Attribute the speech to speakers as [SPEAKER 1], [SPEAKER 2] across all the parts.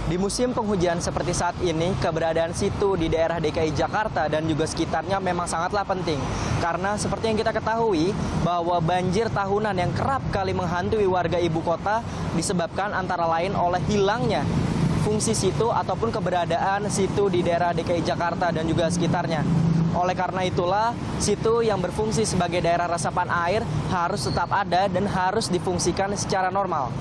[SPEAKER 1] Di musim penghujan seperti saat ini, keberadaan situ di daerah DKI Jakarta dan juga sekitarnya memang sangatlah penting. Karena seperti yang kita ketahui, bahwa banjir tahunan yang kerap kali menghantui warga ibu kota disebabkan antara lain oleh hilangnya fungsi situ ataupun keberadaan situ di daerah DKI Jakarta dan juga sekitarnya. Oleh karena itulah, situ yang berfungsi sebagai daerah resapan air harus tetap ada dan harus difungsikan secara normal.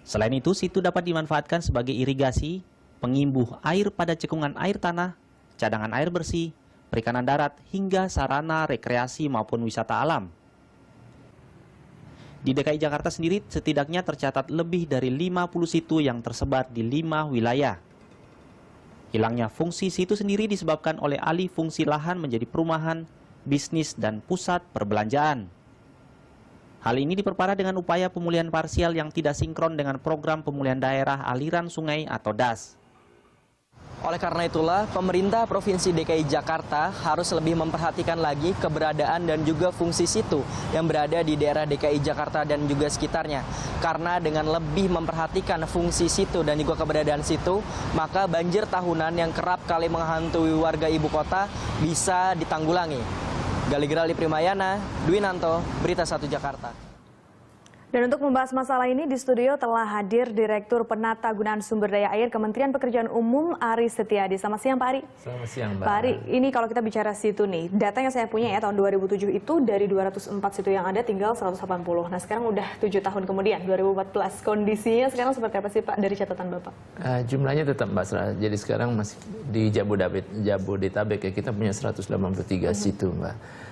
[SPEAKER 2] Selain itu, situ dapat dimanfaatkan sebagai irigasi, pengimbuh air pada cekungan air tanah, cadangan air bersih, perikanan darat, hingga sarana rekreasi maupun wisata alam. Di DKI Jakarta sendiri setidaknya tercatat lebih dari 50 situ yang tersebar di 5 wilayah. Hilangnya fungsi situ sendiri disebabkan oleh alih fungsi lahan menjadi perumahan, bisnis, dan pusat perbelanjaan. Hal ini diperparah dengan upaya pemulihan parsial yang tidak sinkron dengan program pemulihan daerah aliran sungai atau DAS.
[SPEAKER 1] Oleh karena itulah, pemerintah Provinsi DKI Jakarta harus lebih memperhatikan lagi keberadaan dan juga fungsi situ yang berada di daerah DKI Jakarta dan juga sekitarnya. Karena dengan lebih memperhatikan fungsi situ dan juga keberadaan situ, maka banjir tahunan yang kerap kali menghantui warga ibu kota bisa ditanggulangi. Gali Gerali Primayana, Dwi Nanto, Berita 1 Jakarta.
[SPEAKER 3] Dan untuk membahas masalah ini di studio telah hadir Direktur Penata Gunaan Sumber Daya Air Kementerian Pekerjaan Umum Ari Setiadi. Selamat siang Pak Ari.
[SPEAKER 4] Selamat siang Mbak.
[SPEAKER 3] Pak Ari, ini kalau kita bicara situ nih, data yang saya punya ya tahun 2007 itu dari 204 situ yang ada tinggal 180. Nah sekarang udah 7 tahun kemudian, 2014. Kondisinya sekarang seperti apa sih Pak dari catatan Bapak?
[SPEAKER 4] Jumlahnya tetap Mbak, jadi sekarang masih di Jabodetabek ya, kita punya 183 situ Mbak.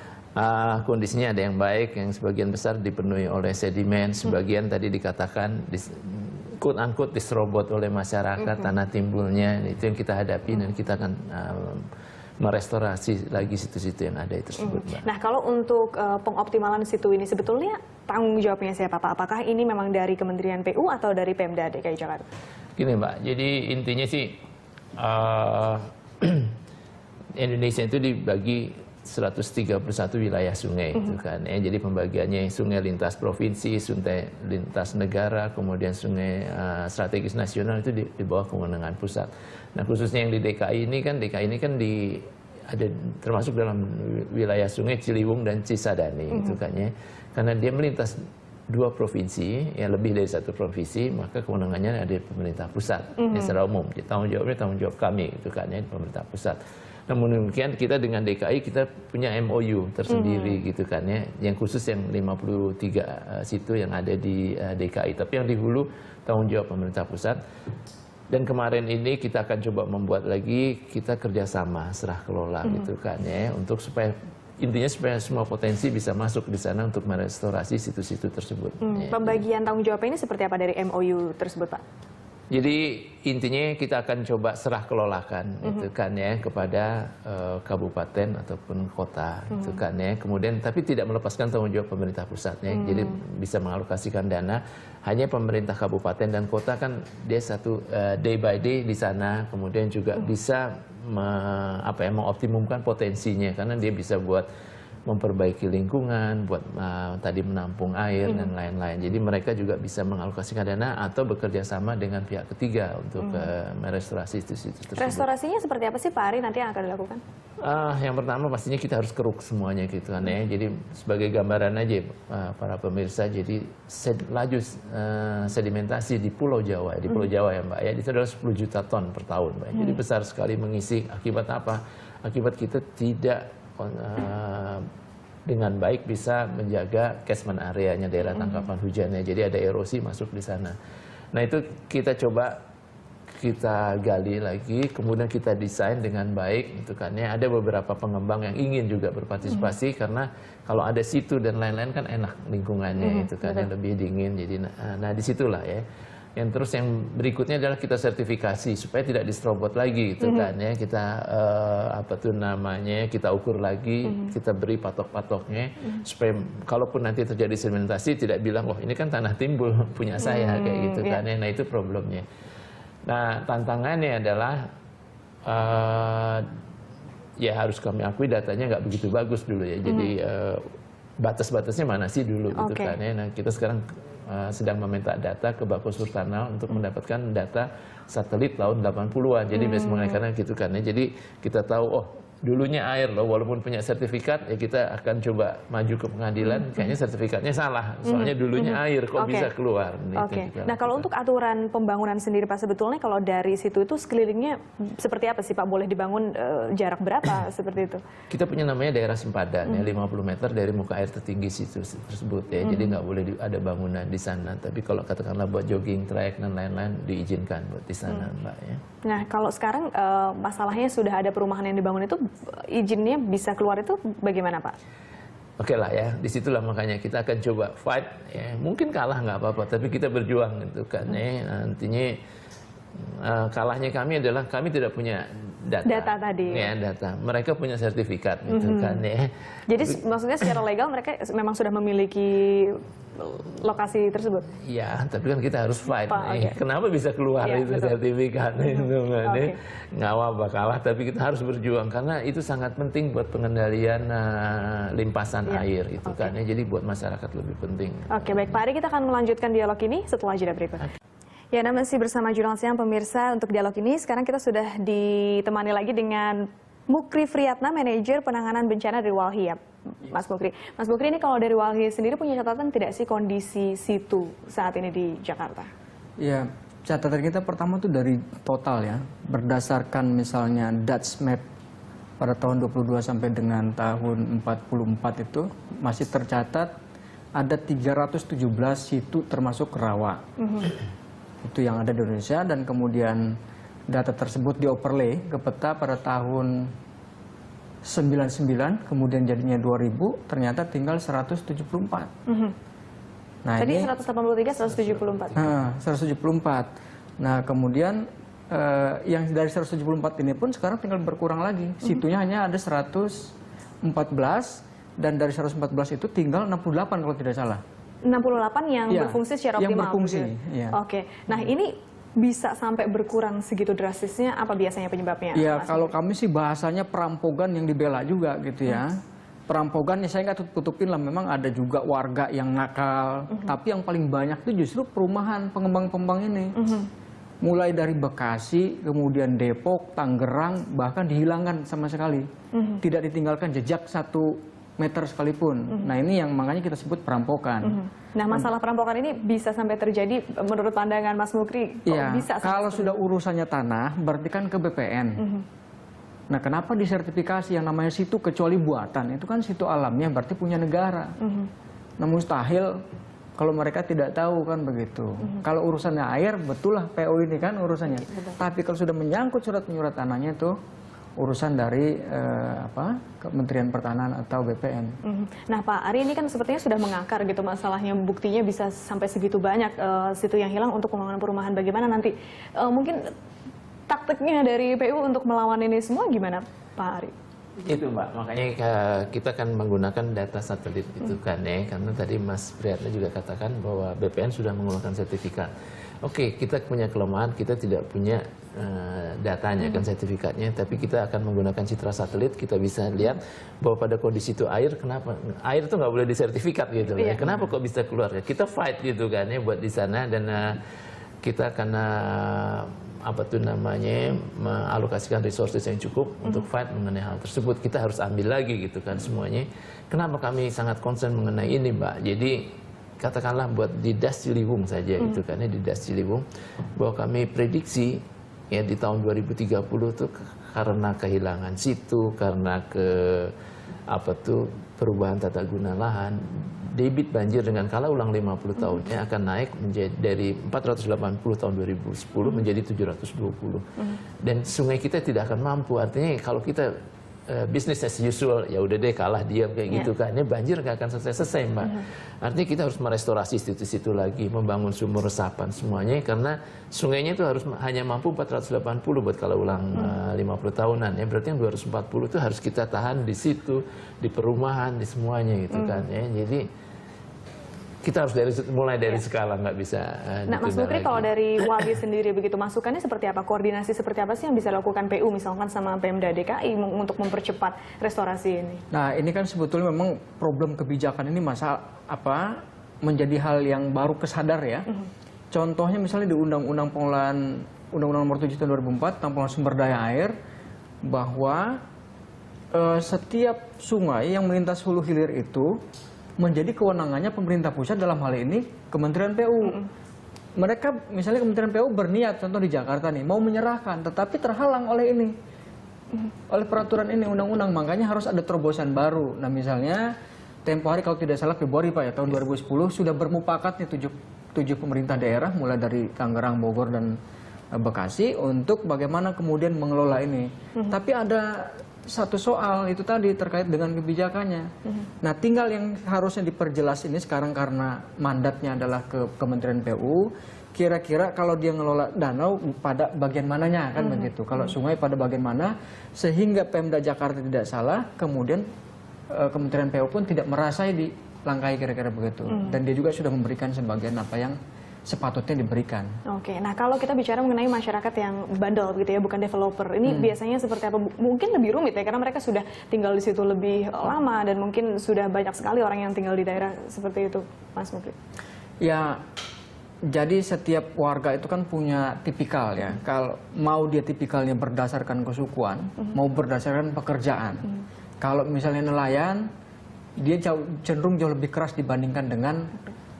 [SPEAKER 4] Kondisinya ada yang baik, yang sebagian besar dipenuhi oleh sedimen, sebagian tadi dikatakan quote-unquote diserobot oleh masyarakat, tanah timbulnya, itu yang kita hadapi dan kita akan merestorasi lagi situ-situ yang ada tersebut.
[SPEAKER 3] Nah kalau untuk pengoptimalan situ ini sebetulnya tanggung jawabnya siapa Pak? Apakah ini memang dari Kementerian PU atau dari Pemda DKI Jakarta?
[SPEAKER 4] Gini Mbak, jadi intinya sih Indonesia itu dibagi 131 wilayah sungai itu kan ya. Jadi pembagiannya sungai lintas provinsi, sungai lintas negara, kemudian sungai strategis nasional itu di bawah kewenangan pusat. Nah, khususnya yang di DKI ini kan ada termasuk dalam wilayah sungai Ciliwung dan Cisadane itu kan ya. Karena dia melintas 2 provinsi, ya lebih dari 1 provinsi, maka kewenangannya ada di pemerintah pusat ya, secara umum. Tanggung jawab kami itu kan ya, pemerintah pusat. Namun demikian kita dengan DKI kita punya MOU tersendiri gitu kan ya, yang khusus yang 53 situ yang ada di DKI. Tapi yang di hulu tanggung jawab pemerintah pusat. Dan kemarin ini kita akan coba membuat lagi, kita kerjasama serah kelola gitu kan ya, untuk supaya intinya supaya semua potensi bisa masuk di sana untuk merestorasi situ-situ tersebut.
[SPEAKER 3] Pembagian tanggung jawab ini seperti apa dari MOU tersebut Pak?
[SPEAKER 4] Jadi intinya kita akan coba serah kelolakan itu kan ya kepada kabupaten ataupun kota itu kan ya. Kemudian tapi tidak melepaskan tanggung jawab pemerintah pusatnya. Jadi bisa mengalokasikan dana. Hanya pemerintah kabupaten dan kota kan dia satu day by day di sana. Kemudian juga bisa mengoptimumkan potensinya karena dia bisa buat memperbaiki lingkungan, buat tadi menampung air dan lain-lain. Jadi mereka juga bisa mengalokasikan dana atau bekerja sama dengan pihak ketiga untuk merestorasi situ-situ tersebut.
[SPEAKER 3] Restorasinya seperti apa sih Pak Ari nanti yang akan dilakukan?
[SPEAKER 4] Yang pertama pastinya kita harus keruk semuanya gitu kan ya. Jadi sebagai gambaran aja para pemirsa, jadi laju sedimentasi di Pulau Jawa, ya Mbak ya, itu adalah 10 juta ton per tahun Mbak. Jadi besar sekali mengisi. Akibat apa? Akibat kita tidak dengan baik bisa menjaga catchment areanya, daerah tangkapan hujannya. Jadi ada erosi masuk di sana. Nah itu kita coba kita gali lagi, kemudian kita desain dengan baik. Itu kan ya ada beberapa pengembang yang ingin juga berpartisipasi karena kalau ada situ dan lain-lain kan enak lingkungannya itu kan yang lebih dingin. Jadi nah disitulah ya. Yang terus yang berikutnya adalah kita sertifikasi supaya tidak diserobot lagi gitu kan ya. Kita kita ukur lagi, kita beri patok-patoknya supaya kalaupun nanti terjadi sedimentasi tidak bilang oh ini kan tanah timbul punya saya kayak gitu kan ya. Nah itu problemnya. Nah tantangannya adalah ya harus kami akui datanya nggak begitu bagus dulu ya. Jadi batas-batasnya mana sih dulu gitu
[SPEAKER 3] Oke.
[SPEAKER 4] kan ya. Nah, kita sekarang sedang meminta data ke Bapus Surtanal untuk mendapatkan data satelit tahun 80-an. Jadi biasanya karena gitu kan ya. Jadi kita tahu oh dulunya air loh, walaupun punya sertifikat ya kita akan coba maju ke pengadilan. Kayaknya sertifikatnya salah, soalnya dulunya air kok
[SPEAKER 3] Oke.
[SPEAKER 4] bisa keluar. Gitu
[SPEAKER 3] Oke.
[SPEAKER 4] kita
[SPEAKER 3] Nah, kalau
[SPEAKER 4] lakukan.
[SPEAKER 3] untuk aturan pembangunan sendiri Pak, sebetulnya kalau dari situ itu sekelilingnya seperti apa sih Pak? Boleh dibangun jarak berapa seperti itu?
[SPEAKER 4] Kita punya namanya daerah sempadan ya, 50 meter dari muka air tertinggi situ tersebut ya. Jadi nggak boleh ada bangunan di sana. Tapi kalau katakanlah buat jogging track dan lain-lain diizinkan buat di sana, Mbak ya.
[SPEAKER 3] Nah, kalau sekarang masalahnya sudah ada perumahan yang dibangun itu, izinnya bisa keluar itu bagaimana Pak?
[SPEAKER 4] Oke lah ya, disitulah makanya kita akan coba fight ya. Mungkin kalah nggak apa-apa, tapi kita berjuang gitu kan ya. Nantinya kalahnya kami adalah kami tidak punya data.
[SPEAKER 3] Data tadi.
[SPEAKER 4] Ya, data. Mereka punya sertifikat gitu kan ya.
[SPEAKER 3] Jadi maksudnya secara legal mereka memang sudah memiliki lokasi tersebut?
[SPEAKER 4] Iya, tapi kan kita harus fight.
[SPEAKER 3] Pak,
[SPEAKER 4] nih.
[SPEAKER 3] oke.
[SPEAKER 4] Kenapa bisa keluar
[SPEAKER 3] Iya,
[SPEAKER 4] itu
[SPEAKER 3] betul.
[SPEAKER 4] sertifikat itu kan?
[SPEAKER 3] Oke.
[SPEAKER 4] Nggak apa-apa kalah, tapi kita harus berjuang karena itu sangat penting buat pengendalian limpasan
[SPEAKER 3] Iya,
[SPEAKER 4] air itu
[SPEAKER 3] oke.
[SPEAKER 4] kan ya. Jadi buat masyarakat lebih penting.
[SPEAKER 3] Oke, baik Pak Ari, kita akan melanjutkan dialog ini setelah jeda berikut. Ya, Anda masih bersama Jurnal Siang pemirsa untuk dialog ini. Sekarang kita sudah ditemani lagi dengan Mukri Friyatna, manajer penanganan bencana dari Walhi ya, Mas Mukri. Mas Mukri, ini kalau dari Walhi sendiri punya catatan tidak sih kondisi situ saat ini di Jakarta?
[SPEAKER 5] Ya, catatan kita pertama tuh dari total ya, berdasarkan misalnya Dutch Map pada tahun 22 sampai dengan tahun 44 itu masih tercatat ada 317 situ termasuk rawa. Itu yang ada di Indonesia, dan kemudian data tersebut dioverlay ke peta pada tahun 99, kemudian jadinya 2000, ternyata tinggal 174. Nah,
[SPEAKER 3] Tadi
[SPEAKER 5] ini
[SPEAKER 3] 183, 174.
[SPEAKER 5] 174. Nah, kemudian yang dari 174 ini pun sekarang tinggal berkurang lagi. Situnya hanya ada 114, dan dari 114 itu tinggal 68 kalau tidak salah.
[SPEAKER 3] 68 yang
[SPEAKER 5] Iya,
[SPEAKER 3] berfungsi secara
[SPEAKER 5] yang
[SPEAKER 3] optimal.
[SPEAKER 5] berfungsi,
[SPEAKER 3] begitu?
[SPEAKER 5] iya.
[SPEAKER 3] Oke, nah ini bisa sampai berkurang segitu drastisnya, apa biasanya penyebabnya?
[SPEAKER 5] Ya,
[SPEAKER 3] Mas
[SPEAKER 5] kalau
[SPEAKER 3] Mukri?
[SPEAKER 5] kami sih bahasanya perampogan yang dibela juga gitu ya. Perampogan ya saya nggak tutupin lah, memang ada juga warga yang nakal. Tapi yang paling banyak itu justru perumahan pengembang-pengembang ini. Mulai dari Bekasi, kemudian Depok, Tangerang, bahkan dihilangkan sama sekali. Tidak ditinggalkan jejak 1 meter sekalipun. Nah, ini yang makanya kita sebut perampokan.
[SPEAKER 3] Nah, masalah perampokan ini bisa sampai terjadi menurut pandangan Mas Mukri? Kok
[SPEAKER 5] Iya,
[SPEAKER 3] bisa sampai
[SPEAKER 5] kalau
[SPEAKER 3] seperti
[SPEAKER 5] sudah urusannya tanah, berarti kan ke BPN. Nah, kenapa disertifikasi yang namanya situ kecuali buatan? Itu kan situ alamnya, berarti punya negara. Nah, mustahil kalau mereka tidak tahu kan begitu. Kalau urusannya air, betul lah PO ini kan urusannya. Tapi kalau sudah menyangkut surat menyurat tanahnya itu urusan dari Kementerian Pertanahan atau BPN.
[SPEAKER 3] Nah, Pak Ari, ini kan sepertinya sudah mengakar gitu masalahnya, buktinya bisa sampai segitu banyak situ yang hilang untuk pembangunan perumahan. Bagaimana nanti mungkin taktiknya dari PU untuk melawan ini semua gimana, Pak Ari?
[SPEAKER 4] Itu Mbak, makanya kita akan menggunakan data satelit itu kan ya, karena tadi Mas Priyatna juga katakan bahwa BPN sudah mengeluarkan sertifikat. Oke, kita punya kelemahan, kita tidak punya datanya kan sertifikatnya, tapi kita akan menggunakan citra satelit, kita bisa lihat bahwa pada kondisi itu air, kenapa air itu nggak boleh disertifikat gitu ya, kenapa kok bisa keluar ya, kita fight gitu kan ya buat di sana, dan kita akan mengalokasikan resources yang cukup untuk fight mengenai hal tersebut. Kita harus ambil lagi gitu kan semuanya. Kenapa kami sangat concern mengenai ini, Mbak? Jadi katakanlah buat di Das Ciliwung saja gitu kan ya, di Das Ciliwung, bahwa kami prediksi ya di tahun 2030 tuh karena kehilangan situ, karena perubahan tata guna lahan, debit banjir dengan kala ulang 50 tahunnya akan naik menjadi dari 480 tahun 2010 menjadi 720. Dan sungai kita tidak akan mampu. Artinya kalau kita business as usual, ya udah deh kalah diam kayak gitu kan. Ini banjir nggak akan selesai-selesai, Mbak. Artinya kita harus merestorasi situ-situ lagi, membangun sumur resapan semuanya, karena sungainya itu harus hanya mampu 480 buat kalau ulang 50 tahunan. Ya berarti yang 240 itu harus kita tahan di situ, di perumahan, di semuanya gitu kan ya. Jadi kita harus mulai dari skala, nggak bisa.
[SPEAKER 3] Nah, Mas Mukri, kalau dari Walhi sendiri begitu, masukannya seperti apa? Koordinasi seperti apa sih yang bisa dilakukan PU misalkan sama Pemda DKI untuk mempercepat restorasi ini?
[SPEAKER 5] Nah, ini kan sebetulnya memang problem kebijakan ini menjadi hal yang baru kesadar ya. Contohnya misalnya di Undang-Undang Nomor 7 Tahun 2004 tentang pengelolaan sumber daya air, bahwa setiap sungai yang melintas hulu hilir itu menjadi kewenangannya pemerintah pusat, dalam hal ini Kementerian PU. Mereka, misalnya Kementerian PU berniat, contoh di Jakarta nih, mau menyerahkan, tetapi terhalang oleh ini, oleh peraturan ini, undang-undang. Makanya harus ada terobosan baru. Nah, misalnya tempo hari kalau tidak salah Februari Pak ya, tahun 2010 sudah bermufakat nih 7 pemerintah daerah, mulai dari Tangerang, Bogor, dan Bekasi, untuk bagaimana kemudian mengelola ini. Tapi ada satu soal itu tadi terkait dengan kebijakannya. Nah, tinggal yang harusnya diperjelas ini sekarang karena mandatnya adalah ke Kementerian PU. Kira-kira kalau dia ngelola danau pada bagian mananya, kan begitu. Kalau sungai pada bagian mana, sehingga Pemda Jakarta tidak salah, kemudian Kementerian PU pun tidak merasai di langkai, kira-kira begitu. Dan dia juga sudah memberikan sebagian apa yang sepatutnya diberikan.
[SPEAKER 3] Oke, nah kalau kita bicara mengenai masyarakat yang bandel begitu ya, bukan developer, ini biasanya seperti apa? Mungkin lebih rumit ya, karena mereka sudah tinggal di situ lebih lama dan mungkin sudah banyak sekali orang yang tinggal di daerah seperti itu, Mas Mukri.
[SPEAKER 5] Ya, jadi setiap warga itu kan punya tipikal ya. Kalau mau dia tipikalnya berdasarkan kesukuan, mau berdasarkan pekerjaan. Kalau misalnya nelayan, dia cenderung jauh lebih keras dibandingkan dengan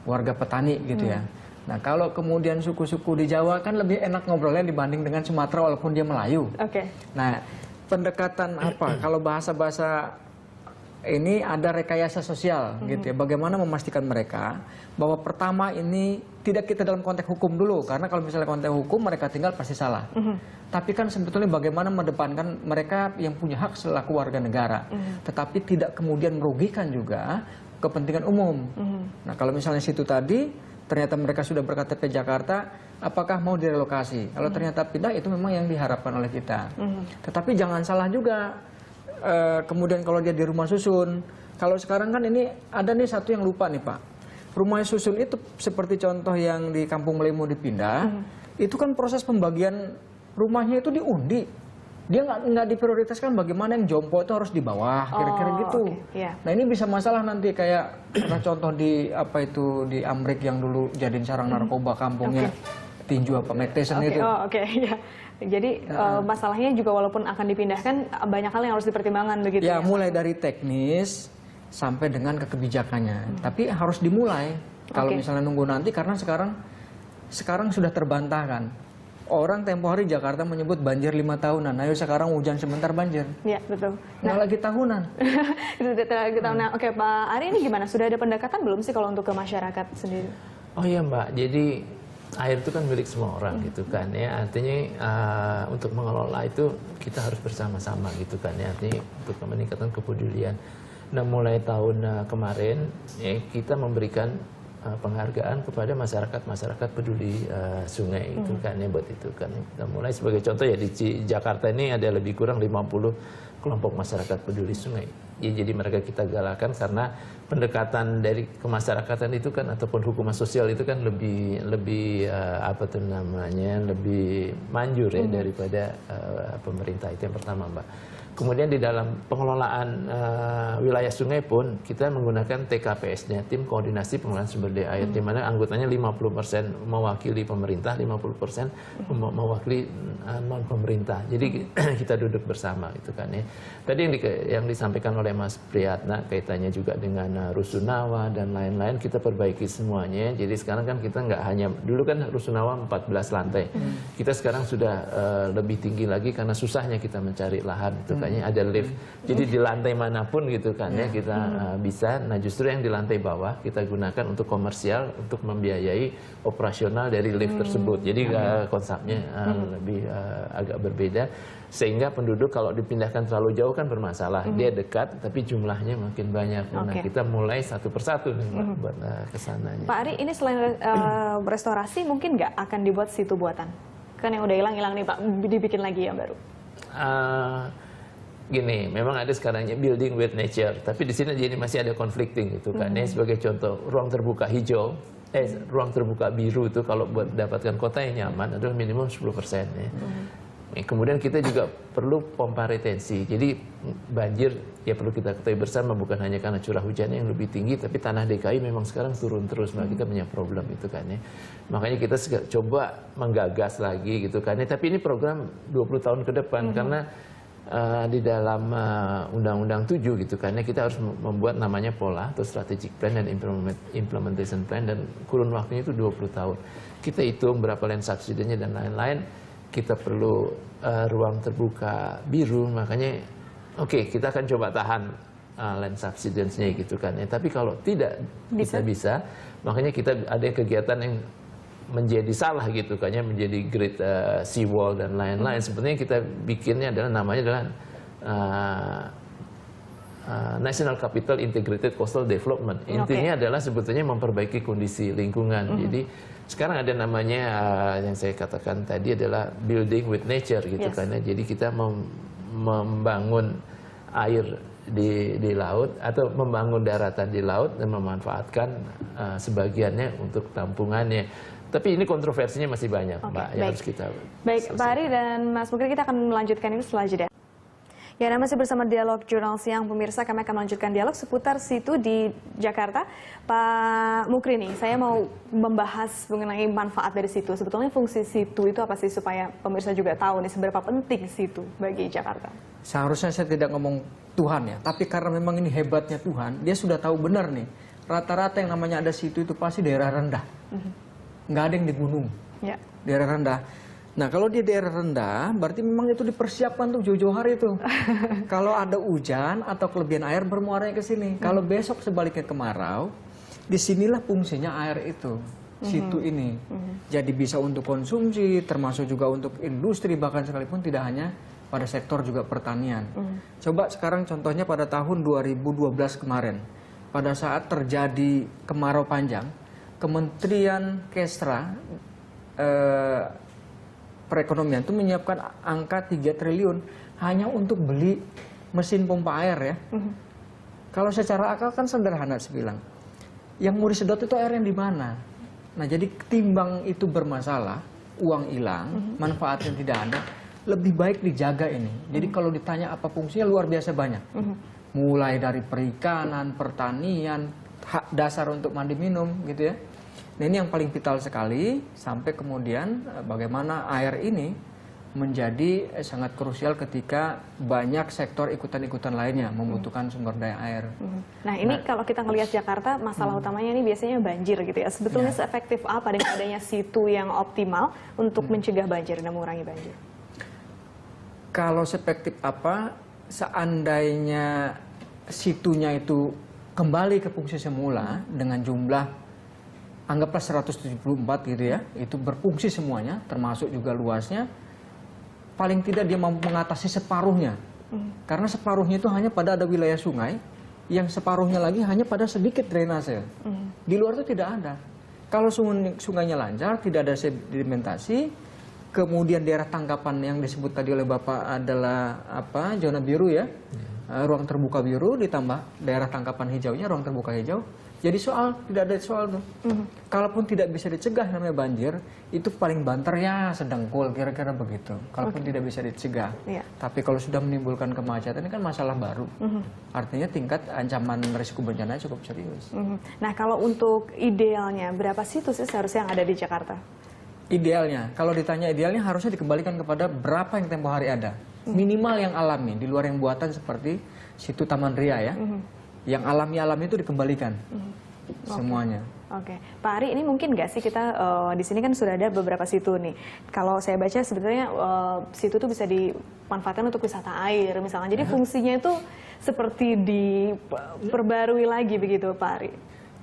[SPEAKER 5] warga petani gitu ya. Nah, kalau kemudian suku-suku di Jawa kan lebih enak ngobrolnya dibanding dengan Sumatera walaupun dia Melayu.
[SPEAKER 3] Oke.
[SPEAKER 5] Nah, pendekatan apa? Kalau bahasa-bahasa ini ada rekayasa sosial gitu ya. Bagaimana memastikan mereka bahwa pertama ini tidak kita dalam konteks hukum dulu, karena kalau misalnya konteks hukum mereka tinggal pasti salah. Tapi kan sebetulnya bagaimana mendepankan mereka yang punya hak selaku warga negara, tetapi tidak kemudian merugikan juga kepentingan umum. Nah, kalau misalnya situ tadi ternyata mereka sudah berKTP Jakarta, apakah mau direlokasi? Kalau ternyata pindah, itu memang yang diharapkan oleh kita. Tetapi jangan salah juga, kemudian kalau dia di rumah susun, kalau sekarang kan ini ada nih satu yang lupa nih Pak. Rumah susun itu seperti contoh yang di Kampung Melemo dipindah, itu kan proses pembagian rumahnya itu diundi. Dia nggak diprioritaskan bagaimana yang jompo itu harus di bawah, kira-kira gitu. Nah, ini bisa masalah nanti kayak pernah contoh di di Amrik yang dulu jadiin sarang narkoba kampungnya tinju apa Metesan itu.
[SPEAKER 3] Ya. Jadi masalahnya juga walaupun akan dipindahkan, banyak hal yang harus dipertimbangkan begitu ya.
[SPEAKER 5] Mulai dari teknis sampai dengan ke kebijakannya. Tapi harus dimulai. Kalau misalnya nunggu nanti, karena sekarang sudah terbantahkan. Orang tempo hari Jakarta menyebut banjir 5 tahunan. Ayo sekarang hujan sebentar banjir.
[SPEAKER 3] Iya, betul.
[SPEAKER 5] Nah, lagi tahunan.
[SPEAKER 3] Lagi tahunan. Oke, Pak Ari, ini gimana? Sudah ada pendekatan belum sih kalau untuk ke masyarakat sendiri?
[SPEAKER 4] Oh iya Mbak, jadi air itu kan milik semua orang gitu kan ya. Artinya untuk mengelola itu kita harus bersama-sama gitu kan ya. Artinya untuk meningkatkan kepedulian. Nah, mulai tahun kemarin ya, kita memberikan penghargaan kepada masyarakat peduli sungai itu kan ya, buat itu kan. Kita mulai sebagai contoh ya, di Jakarta ini ada lebih kurang 50 kelompok masyarakat peduli sungai. Ya, jadi mereka kita galakkan karena pendekatan dari kemasyarakatan itu kan, ataupun hukuman sosial itu kan lebih lebih manjur ya daripada pemerintah. Itu yang pertama Mbak. Kemudian di dalam pengelolaan wilayah sungai pun kita menggunakan TKPS-nya, Tim Koordinasi Pengelolaan Sumber Daya Air, di mana anggotanya 50% mewakili pemerintah, 50% mewakili non pemerintah. Jadi kita duduk bersama gitu kan ya. Tadi yang disampaikan oleh Mas Priyatna kaitannya juga dengan Rusunawa dan lain-lain, kita perbaiki semuanya. Jadi sekarang kan kita nggak hanya, dulu kan Rusunawa 14 lantai, kita sekarang sudah lebih tinggi lagi karena susahnya kita mencari lahan itu. Ada lift, jadi di lantai manapun gitu kan ya kita bisa. Nah, justru yang di lantai bawah kita gunakan untuk komersial, untuk membiayai operasional dari lift tersebut. Jadi konsepnya lebih agak berbeda, sehingga penduduk kalau dipindahkan terlalu jauh kan bermasalah. Dia dekat tapi jumlahnya makin banyak. Nah, kita mulai satu persatu nih buat kesananya.
[SPEAKER 3] Pak Ari, ini selain restorasi mungkin nggak akan dibuat situ buatan? Kan yang udah hilang nih Pak, dibikin lagi yang baru.
[SPEAKER 4] gini, memang ada sekarangnya building with nature, tapi di sini jadi masih ada conflicting gitu kan. Sebagai contoh, ruang terbuka hijau, ruang terbuka biru itu kalau buat dapatkan kota yang nyaman adalah minimum 10% ya. Kemudian kita juga perlu pompa retensi. Jadi banjir ya perlu kita ketahui bersama bukan hanya karena curah hujannya yang lebih tinggi, tapi tanah DKI memang sekarang turun terus, maka kita punya problem itu kan ya. Makanya kita coba menggagas lagi gitu kan ya. Tapi ini program 20 tahun ke depan karena di dalam Undang-Undang 7 gitu kan ya, kita harus membuat namanya pola atau strategic plan dan implementation plan, dan kurun waktunya itu 20 tahun. Kita hitung berapa land subsidinya dan lain-lain. Kita perlu ruang terbuka biru, makanya oke, kita akan coba tahan land subsidence-nya gitu kan ya. Tapi kalau tidak bisa, makanya kita ada kegiatan yang menjadi salah gitu kan ya, menjadi great seawall dan lain-lain. Sebenarnya kita bikinnya adalah namanya adalah National Capital Integrated Coastal Development. Intinya adalah sebetulnya memperbaiki kondisi lingkungan. Jadi sekarang ada namanya yang saya katakan tadi adalah building with nature gitu kan ya. Jadi kita membangun air di laut atau membangun daratan di laut dan memanfaatkan sebagiannya untuk tampungannya. Tapi ini kontroversinya masih banyak, Mbak, yang harus kita
[SPEAKER 3] Baik, Pak Ari dan Mas Mukri, kita akan melanjutkan ini setelah jeda. Ya, dan masih bersama Dialog Jurnal Siang, pemirsa, kami akan melanjutkan dialog seputar situ di Jakarta. Pak Mukri nih, saya mau membahas mengenai manfaat dari situ. Sebetulnya fungsi situ itu apa sih, supaya pemirsa juga tahu nih seberapa penting situ bagi Jakarta?
[SPEAKER 5] Seharusnya saya tidak ngomong Tuhan ya, tapi karena memang ini hebatnya Tuhan, dia sudah tahu benar nih, rata-rata yang namanya ada situ itu pasti daerah rendah. Nggak ada yang di gunung, daerah rendah. Nah, kalau di daerah rendah, berarti memang itu dipersiapkan tuh jauh-jauh hari itu. Kalau ada hujan atau kelebihan air bermuaranya ke sini. Kalau besok sebaliknya kemarau, disinilah fungsinya air itu, situ ini. Jadi bisa untuk konsumsi, termasuk juga untuk industri, bahkan sekalipun tidak hanya pada sektor juga pertanian. Coba sekarang contohnya pada tahun 2012 kemarin, pada saat terjadi kemarau panjang, Kementerian Kestra, perekonomian itu menyiapkan angka 3 triliun hanya untuk beli mesin pompa air ya. Kalau secara akal kan sederhana saya bilang. Yang mau disedot itu air yang di mana? Nah, jadi ketimbang itu bermasalah, uang hilang, manfaatnya tidak ada, lebih baik dijaga ini. Jadi kalau ditanya apa fungsinya, luar biasa banyak. Mulai dari perikanan, pertanian, hak dasar untuk mandi minum gitu ya. Nah, ini yang paling vital sekali, sampai kemudian bagaimana air ini menjadi sangat krusial ketika banyak sektor ikutan-ikutan lainnya membutuhkan sumber daya air.
[SPEAKER 3] Nah, ini kalau kita ngelihat Jakarta, masalah utamanya ini biasanya banjir gitu ya. Sebetulnya seefektif apa dengan adanya situ yang optimal untuk mencegah banjir dan mengurangi banjir?
[SPEAKER 5] Kalau seefektif apa, seandainya situnya itu kembali ke fungsi semula dengan jumlah anggaplah 174 gitu ya, itu berfungsi semuanya, termasuk juga luasnya, paling tidak dia mampu mengatasi separuhnya. Karena separuhnya itu hanya pada ada wilayah sungai, yang separuhnya lagi hanya pada sedikit drainase. Di luar itu tidak ada. Kalau sungainya lancar, tidak ada sedimentasi, kemudian daerah tangkapan yang disebut tadi oleh Bapak adalah apa, zona biru ya, ruang terbuka biru ditambah daerah tangkapan hijaunya, ruang terbuka hijau. Jadi tidak ada soal tuh. Kalaupun tidak bisa dicegah namanya banjir, itu paling banter ya sedengkul, kira-kira begitu. Kalaupun tidak bisa dicegah. Tapi kalau sudah menimbulkan kemacetan, ini kan masalah baru. Artinya tingkat ancaman risiko bencana cukup serius.
[SPEAKER 3] Nah, kalau untuk idealnya, berapa situs sih seharusnya yang ada di Jakarta?
[SPEAKER 5] Idealnya, kalau ditanya idealnya harusnya dikembalikan kepada berapa yang tempo hari ada. Minimal yang alami, di luar yang buatan seperti situ Taman Ria ya. Yang alami-alami itu dikembalikan semuanya.
[SPEAKER 3] Oke, Pak Ari, ini mungkin nggak sih kita di sini kan sudah ada beberapa situ nih. Kalau saya baca sebetulnya situ itu bisa dimanfaatkan untuk wisata air misalnya. Jadi fungsinya itu seperti diperbarui lagi begitu, Pak Ari.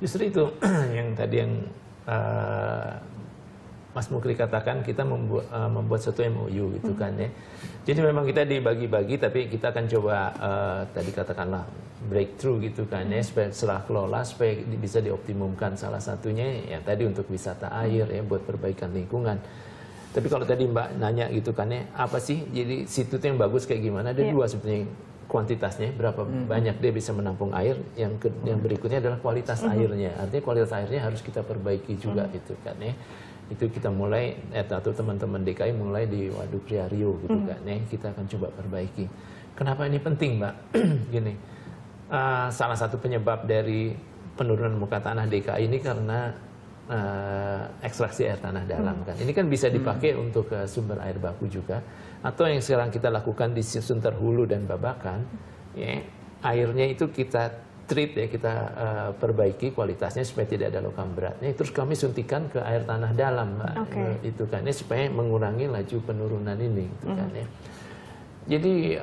[SPEAKER 4] Justru itu yang tadi yang Mas Mukri katakan, kita membuat satu MOU gitu kan ya. Jadi memang kita dibagi-bagi, tapi kita akan coba tadi katakanlah breakthrough gitu kan ya, supaya setelah kelola supaya bisa dioptimumkan. Salah satunya ya tadi untuk wisata air ya, buat perbaikan lingkungan. Tapi kalau tadi Mbak nanya gitu kan ya, apa sih jadi situ tuh yang bagus kayak gimana? Ada dua sebenarnya, kuantitasnya berapa banyak dia bisa menampung air, yang berikutnya adalah kualitas airnya. Artinya kualitas airnya harus kita perbaiki juga gitu kan ya. Itu kita mulai atau teman-teman DKI mulai di Waduk Priario gitu kan ya, kita akan coba perbaiki. Kenapa ini penting Mbak? Gini, salah satu penyebab dari penurunan muka tanah DKI ini karena ekstraksi air tanah dalam kan. Ini kan bisa dipakai untuk sumber air baku juga, atau yang sekarang kita lakukan di Sunter Hulu dan Babakan, ya, airnya itu kita treat ya, kita perbaiki kualitasnya supaya tidak ada logam beratnya. Terus kami suntikan ke air tanah dalam, Mbak. Itu kan ya, supaya mengurangi laju penurunan ini, gitu kan ya. Jadi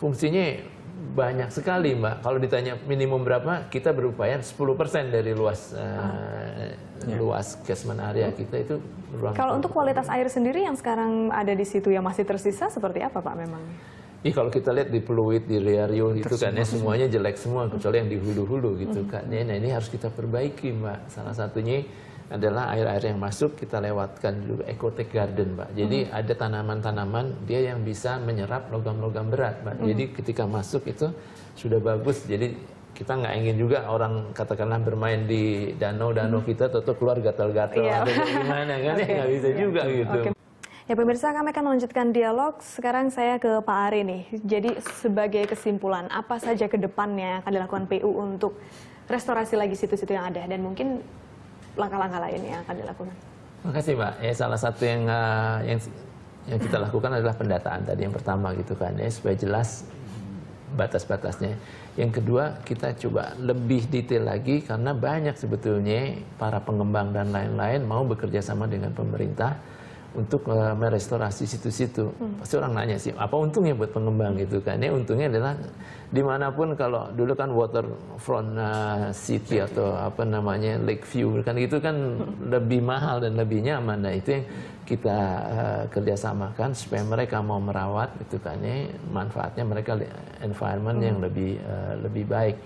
[SPEAKER 4] fungsinya banyak sekali, Mbak. Kalau ditanya minimum berapa, kita berupaya 10% dari luas luas catchment area kita itu.
[SPEAKER 3] Kalau untuk kualitas air sendiri yang sekarang ada di situ yang masih tersisa seperti apa Pak memang?
[SPEAKER 4] Kalau kita lihat di Pluit, di Riario itu kan ya semuanya jelek semua kecuali yang di hulu-hulu gitu kan. Nah ini harus kita perbaiki, Mbak. Salah satunya adalah air-air yang masuk kita lewatkan juga ecotech garden, Mbak. Jadi ada tanaman-tanaman dia yang bisa menyerap logam-logam berat, Mbak. Jadi ketika masuk itu sudah bagus. Jadi kita nggak ingin juga orang katakanlah bermain di danau-danau kita atau keluar gatal-gatal atau gimana kan ya, nggak bisa juga gitu.
[SPEAKER 3] Ya pemirsa, kami akan melanjutkan dialog. Sekarang saya ke Pak Ari nih. Jadi sebagai kesimpulan, apa saja ke depannya akan dilakukan PU untuk restorasi lagi situ-situ yang ada dan mungkin langkah-langkah lain yang akan dilakukan?
[SPEAKER 4] Terima kasih, Mbak. Salah satu yang kita lakukan adalah pendataan tadi yang pertama gitu kan ya, supaya jelas batas-batasnya. Yang kedua, kita coba lebih detail lagi karena banyak sebetulnya para pengembang dan lain-lain mau bekerja sama dengan pemerintah untuk merestorasi situ-situ. Pasti orang nanya sih, apa untungnya buat pengembang gitu kan? Ya, untungnya adalah dimanapun, kalau dulu kan waterfront city atau apa namanya lake view kan gitu kan lebih mahal dan lebih nyaman. Nah itu yang kita kerjasamakan supaya mereka mau merawat gitu kan ya, manfaatnya mereka environment yang lebih baik.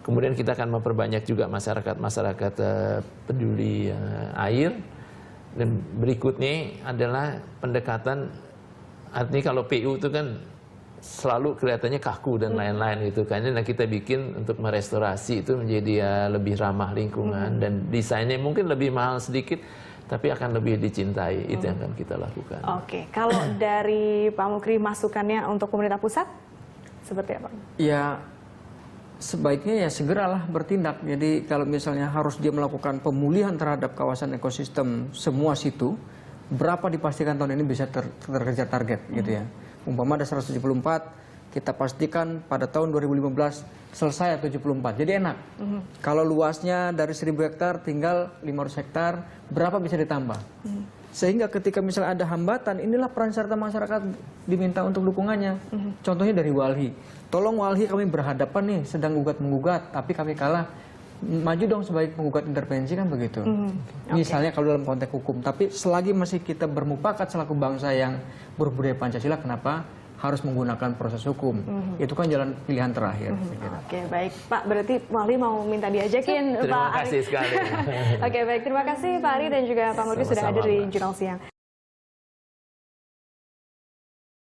[SPEAKER 4] Kemudian kita akan memperbanyak juga masyarakat peduli air. Dan berikutnya adalah pendekatan, artinya kalau PU itu kan selalu kelihatannya kaku dan lain-lain gitu kan. Nah kita bikin untuk merestorasi itu menjadi lebih ramah lingkungan dan desainnya mungkin lebih mahal sedikit, tapi akan lebih dicintai. Itu yang akan kita lakukan.
[SPEAKER 3] Oke, kalau dari Pak Mukri masukannya untuk pemerintah pusat seperti apa? Ya, sebaiknya ya segeralah bertindak. Jadi kalau misalnya harus dia melakukan pemulihan terhadap kawasan ekosistem semua situ, berapa dipastikan tahun ini bisa terkejar target gitu ya. Umpama ada 174, kita pastikan pada tahun 2015 selesai 74. Jadi enak. Kalau luasnya dari 1000 hektar tinggal 500 hektar, berapa bisa ditambah? Sehingga ketika misalnya ada hambatan, inilah peran serta masyarakat diminta untuk dukungannya. Contohnya dari Walhi. Tolong Walhi, kami berhadapan nih, sedang gugat-menggugat, tapi kami kalah. Maju dong sebagai penggugat intervensi kan begitu. Misalnya kalau dalam konteks hukum. Tapi selagi masih kita bermufakat selaku bangsa yang berbudaya Pancasila, kenapa harus menggunakan proses hukum? Itu kan jalan pilihan terakhir. Oke, baik. Pak, berarti Walhi mau minta diajakin Pak Ari.
[SPEAKER 4] Terima kasih sekali.
[SPEAKER 3] Oke, baik. Terima kasih Pak Ari dan juga Pak Murki sudah hadir di Jurnal Siang.